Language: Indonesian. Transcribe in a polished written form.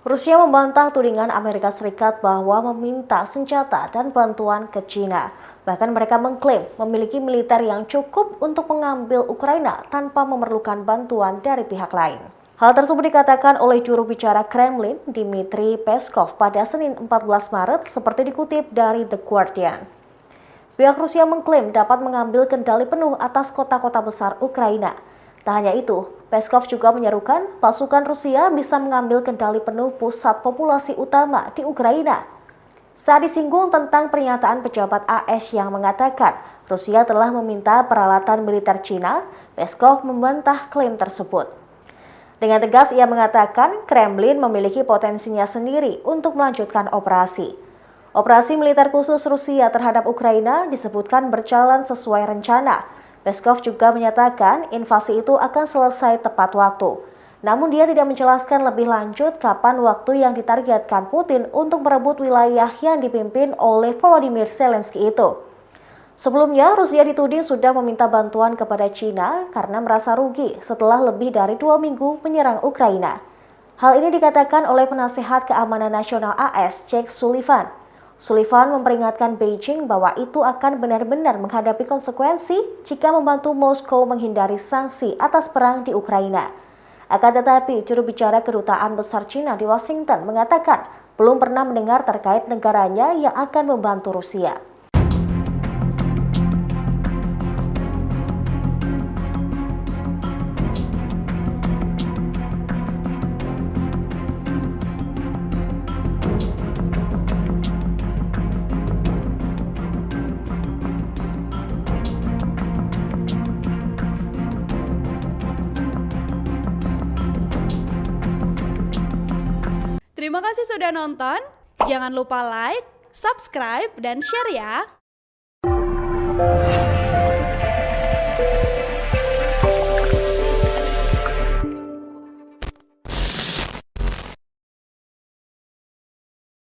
Rusia membantah tudingan Amerika Serikat bahwa meminta senjata dan bantuan ke China. Bahkan mereka mengklaim memiliki militer yang cukup untuk mengambil Ukraina tanpa memerlukan bantuan dari pihak lain. Hal tersebut dikatakan oleh juru bicara Kremlin, Dmitry Peskov, pada Senin 14 Maret seperti dikutip dari The Guardian. Pihak Rusia mengklaim dapat mengambil kendali penuh atas kota-kota besar Ukraina. Tak hanya itu, Peskov juga menyerukan pasukan Rusia bisa mengambil kendali penuh pusat populasi utama di Ukraina. Saat disinggung tentang pernyataan pejabat AS yang mengatakan Rusia telah meminta peralatan militer Cina, Peskov membantah klaim tersebut. Dengan tegas ia mengatakan Kremlin memiliki potensinya sendiri untuk melanjutkan operasi. Operasi militer khusus Rusia terhadap Ukraina disebutkan berjalan sesuai rencana. Peskov juga menyatakan invasi itu akan selesai tepat waktu. Namun dia tidak menjelaskan lebih lanjut kapan waktu yang ditargetkan Putin untuk merebut wilayah yang dipimpin oleh Volodymyr Zelensky itu. Sebelumnya, Rusia dituding sudah meminta bantuan kepada China karena merasa rugi setelah lebih dari 2 minggu menyerang Ukraina. Hal ini dikatakan oleh penasehat keamanan nasional AS, Jake Sullivan. Sullivan memperingatkan Beijing bahwa itu akan benar-benar menghadapi konsekuensi jika membantu Moskow menghindari sanksi atas perang di Ukraina. Akan tetapi, juru bicara kedutaan besar China di Washington mengatakan belum pernah mendengar terkait negaranya yang akan membantu Rusia. Terima kasih sudah nonton. Jangan lupa like, subscribe, dan share ya.